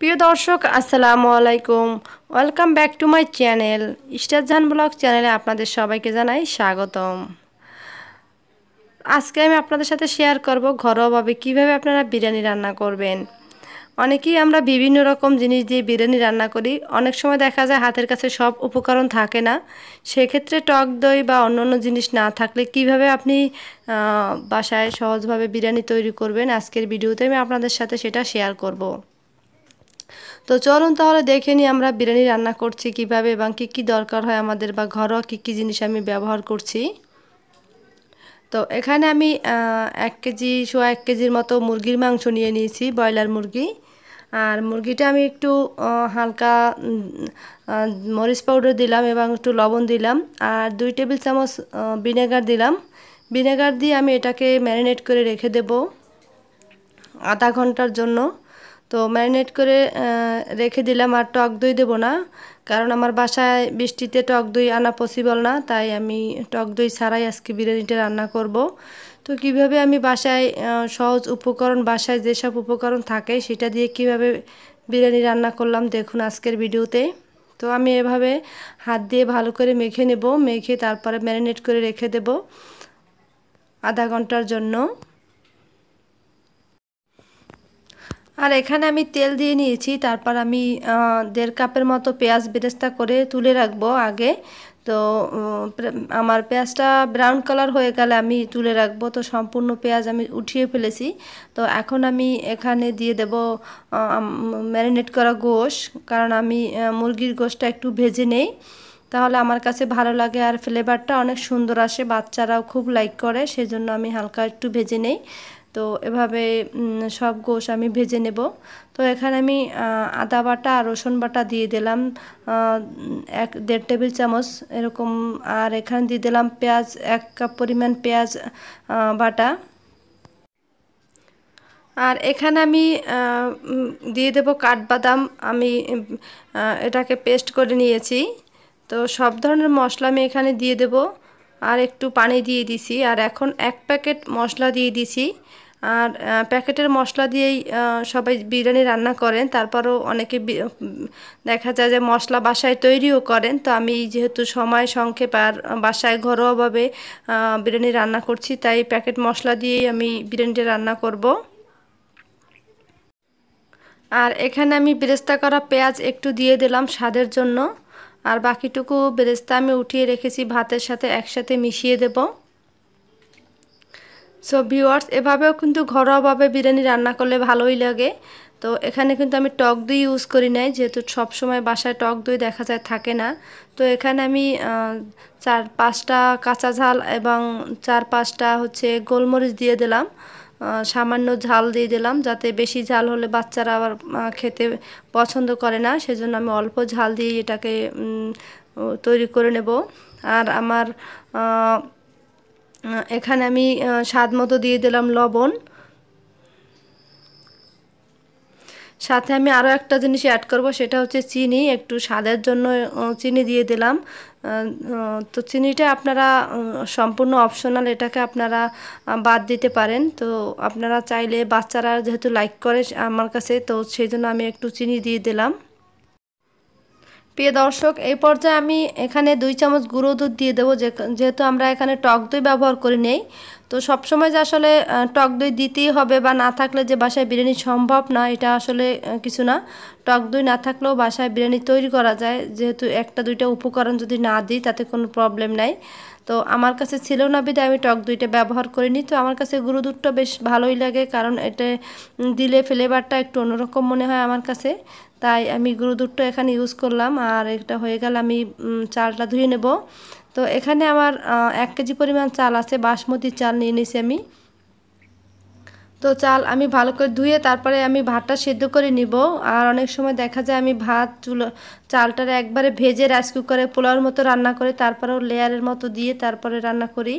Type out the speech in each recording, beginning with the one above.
প্রিয় দর্শক আসসালামু আলাইকুম। Welcome back to my channel star Jahan blog চ্যানেলে আপনাদের সবাইকে জানাই স্বাগতম। আজকে আমি আপনাদের সাথে শেয়ার করব ঘরোয়াভাবে কিভাবে আপনারা বিরিয়ানি রান্না করবেন। অনেকেই আমরা বিভিন্ন রকম জিনিস দিয়ে বিরিয়ানি রান্না করি, অনেক সময় দেখা যায় হাতের কাছে সব উপকরণ থাকে না। সেক্ষেত্রে টক দই বা অন্য জিনিস না থাকলে কিভাবে আপনি বাসায় সহজভাবে বিরিয়ানি তৈরি করবেন, আজকের ভিডিওতে আমি আপনাদের সাথে সেটা শেয়ার করব। তো চলুন তাহলে দেখে নিই আমরা বিরিয়ানি রান্না করছি কিভাবে এবং কী কী দরকার হয় আমাদের, বা ঘরোয়া কী কী জিনিস আমি ব্যবহার করছি। তো এখানে আমি 1 কেজি 1.5 কেজির মতো মুরগির মাংস নিয়ে নিয়েছি, ব্রয়লার মুরগি। আর মুরগিটা আমি একটু হালকা মরিচ পাউডার দিলাম এবং একটু লবণ দিলাম, আর 2 টেবিল চামচ ভিনেগার দিলাম। ভিনেগার দিয়ে আমি এটাকে ম্যারিনেট করে রেখে দেব আধা ঘন্টার জন্য। তো ম্যারিনেট করে রেখে দিলাম। আর টক দই দেবো না, কারণ আমার বাসায় বৃষ্টিতে টক দই আনা পসিবল না, তাই আমি টক দই ছাড়াই আজকে বিরিয়ানিটা রান্না করব। তো কিভাবে আমি বাসায় সহজ উপকরণ, বাসায় যেসব উপকরণ থাকে সেটা দিয়ে কিভাবে বিরিয়ানি রান্না করলাম দেখুন আজকের ভিডিওতে। তো আমি এভাবে হাত দিয়ে ভালো করে মেখে নেব, মেখে তারপরে ম্যারিনেট করে রেখে দেব আধা ঘন্টার জন্য। আর এখানে আমি তেল দিয়ে নিয়েছি, তারপর আমি 1.5 কাপের মতো পেঁয়াজ বেরেস্তা করে তুলে রাখবো আগে। তো আমার পেঁয়াজটা ব্রাউন কালার হয়ে গেলে আমি তুলে রাখবো। তো সম্পূর্ণ পেঁয়াজ আমি উঠিয়ে ফেলেছি। তো এখন আমি এখানে দিয়ে দেব ম্যারিনেট করা গোশ, কারণ আমি মুরগির গোশটা একটু ভেজে নেই, তাহলে আমার কাছে ভালো লাগে আর ফ্লেভারটা অনেক সুন্দর আসে, বাচ্চারাও খুব লাইক করে, সেজন্য আমি হালকা একটু ভেজে নেই। তো এভাবে সব গোশ আমি ভেজে নেব। তো এখানে আমি আদা বাটা আর রসুন বাটা দিয়ে দিলাম 1.5 টেবিল চামচ এরকম। আর এখানে দিয়ে দিলাম পেঁয়াজ, 1 কাপ পরিমাণ পেঁয়াজ বাটা। আর এখানে আমি দিয়ে দেব কাঠবাদাম, আমি এটাকে পেস্ট করে নিয়েছি। তো সব ধরনের মশলা আমি এখানে দিয়ে দেব, আর একটু পানি দিয়ে দিছি। আর এখন 1 প্যাকেট মশলা দিয়ে দিছি। আর প্যাকেটের মশলা দিয়েই সবাই বিরিয়ানি রান্না করেন, তারপরও অনেকে দেখা যায় যে মশলা বাসায় তৈরিও করেন। তো আমি যেহেতু সময় সংক্ষেপ আর বাসায় ঘরোয়াভাবে বিরিয়ানি রান্না করছি, তাই প্যাকেট মশলা দিয়েই আমি বিরিয়ানিটা রান্না করব। আর এখানে আমি বেরেস্তা করা পেঁয়াজ একটু দিয়ে দিলাম স্বাদের জন্য, আর বাকিটুকু বেরেস্তা আমি উঠিয়ে রেখেছি, ভাতের সাথে একসাথে মিশিয়ে দেব। সো ভিউয়ার্স, এভাবেও কিন্তু ঘরোয়াভাবে বিরিয়ানি রান্না করলে ভালোই লাগে। তো এখানে কিন্তু আমি টক দই ইউজ করি নাই, যেহেতু সব সময় বাসায় টক দই দেখা যায় থাকে না। তো এখানে আমি 4-5টা কাঁচা ঝাল এবং 4-5টা হচ্ছে গোলমরিচ দিয়ে দিলাম, সামান্য ঝাল দিয়ে দিলাম, যাতে বেশি ঝাল হলে বাচ্চারা আবার খেতে পছন্দ করে না, সেজন্য আমি অল্প ঝাল দিয়ে এটাকে তৈরি করে নেব। আর আমার এখানে আমি স্বাদ মতো দিয়ে দিলাম লবণ। সাথে আমি আরও একটা জিনিস অ্যাড করব, সেটা হচ্ছে চিনি, একটু স্বাদের জন্য চিনি দিয়ে দিলাম। তো চিনিটা আপনারা সম্পূর্ণ অপশনাল, এটাকে আপনারা বাদ দিতে পারেন। তো আপনারা চাইলে, বাচ্চারা যেহেতু লাইক করে আমার কাছে, তো সেই জন্য আমি একটু চিনি দিয়ে দিলাম। প্রিয় দর্শক, এই পর্যায়ে আমি এখানে 2 চামচ গুঁড়ো দুধ দিয়ে দেবো, যেহেতু আমরা এখানে টক দই ব্যবহার করে নেই। তো সবসময় যে আসলে টক দই দিতেই হবে বা না থাকলে যে বাসায় বিরিয়ানি সম্ভব না, এটা আসলে কিছু না। টক দই না থাকলেও বাসায় বিরিয়ানি তৈরি করা যায়, যেহেতু 1-2টা উপকরণ যদি না দিই তাতে কোনো প্রবলেম নাই। তো আমার কাছে ছিল না বিধায় আমি টক দইটা ব্যবহার করিনি। তো আমার কাছে গুঁড়ো দুধটা বেশ ভালোই লাগে, কারণ এটা দিলে ফ্লেভারটা একটু অন্যরকম মনে হয় আমার কাছে, তাই আমি গুঁড়ো দুধটা এখানে ইউজ করলাম। আর এটা হয়ে গেল, আমি চালটা ধুয়ে নেব। তো এখানে আমার 1 কেজি পরিমাণ চাল আছে, বাসমতি চাল নিয়ে নিয়েছি আমি। তো চাল আমি ভালো করে ধুয়ে তারপরে আমি ভাতটা সেদ্ধ করে নিব। আর অনেক সময় দেখা যায় আমি চালটার একবারে ভেজে রাইস কুকারে পোলাওর মতো রান্না করে তারপরেও লেয়ারের মতো দিয়ে তারপরে রান্না করি।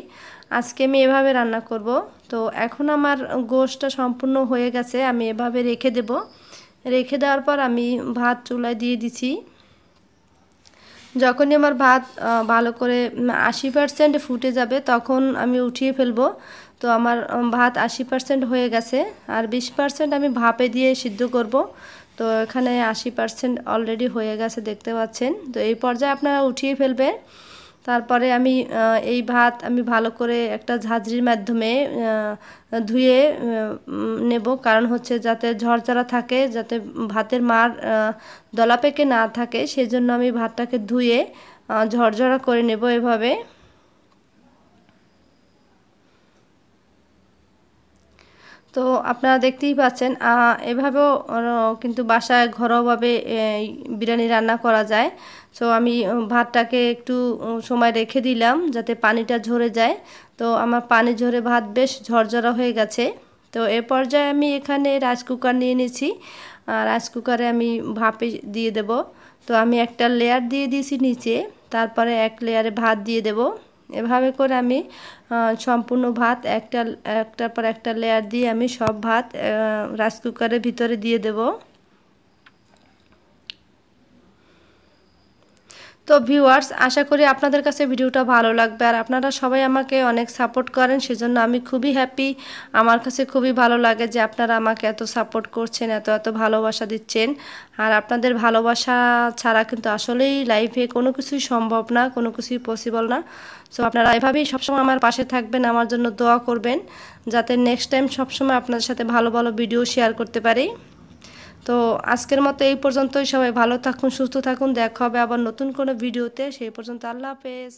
আজকে আমি এভাবে রান্না করব। তো এখন আমার গোশটা সম্পূর্ণ হয়ে গেছে, আমি এভাবে রেখে দেব। রেখে দেওয়ার পর আমি ভাত চুলায় দিয়ে দিছি। যখনই আমার ভাত ভালো করে 80% ফুটে যাবে তখন আমি উঠিয়ে ফেলবো। তো আমার ভাত 80% হয়ে গেছে, আর 20% আমি ভাপে দিয়ে সিদ্ধ করব। তো এখানে 80% অলরেডি হয়ে গেছে দেখতে পাচ্ছেন। তো এই পর্যায়ে আপনারা উঠিয়ে ফেলবেন। তারপরে আমি এই ভাত আমি ভালো করে একটা ঝাঁঝরির মাধ্যমে ধুয়ে নেব, কারণ হচ্ছে যাতে ঝরঝরা থাকে, যাতে ভাতের মার দলা পেকে না থাকে, সেজন্য আমি ভাতটাকে ধুয়ে ঝরঝরা করে নেব এভাবে। তো আপনারা দেখতেই পাচ্ছেন এভাবেও কিন্তু বাসায় ঘরোয়াভাবে বিরিয়ানি রান্না করা যায়। তো আমি ভাতটাকে একটু সময় রেখে দিলাম যাতে পানিটা ঝরে যায়। তো আমার পানি ঝরে ভাত বেশ ঝরঝরা হয়ে গেছে। তো এ পর্যায়ে আমি এখানে রাইস কুকার নিয়ে নিয়েছি, রাইস কুকারে আমি ভাপে দিয়ে দেব। তো আমি একটা লেয়ার দিয়ে দিয়েছি নিচে, তারপরে এক লেয়ারে ভাত দিয়ে দেব। এভাবে করে আমি সম্পূর্ণ ভাত একটার পর একটা লেয়ার দিয়ে আমি সব ভাত রাইস কুকারের ভিতরে দিয়ে দেব। তো ভিউয়ার্স, আশা করি আপনাদের কাছে ভিডিওটা ভালো লাগবে, আর আপনারা সবাই আমাকে অনেক সাপোর্ট করেন, সেজন্য আমি খুবই হ্যাপি। আমার কাছে খুবই ভালো লাগে যে আপনারা আমাকে এত সাপোর্ট করছেন, এত এত ভালোবাসা দিচ্ছেন। আর আপনাদের ভালোবাসা ছাড়া কিন্তু আসলেই লাইফে কোনো কিছুই সম্ভব না, কোনো কিছুই পসিবল না। সো আপনারা এভাবেই সবসময় আমার পাশে থাকবেন, আমার জন্য দোয়া করবেন, যাতে নেক্সট টাইম সবসময় আপনাদের সাথে ভালো ভালো ভিডিও শেয়ার করতে পারি। তো আজকের মতো এই পর্যন্তই। সবাই ভালো থাকুন, সুস্থ থাকুন। দেখা হবে আবার নতুন কোনো ভিডিওতে। সেই পর্যন্ত আল্লাহ হাফেজ।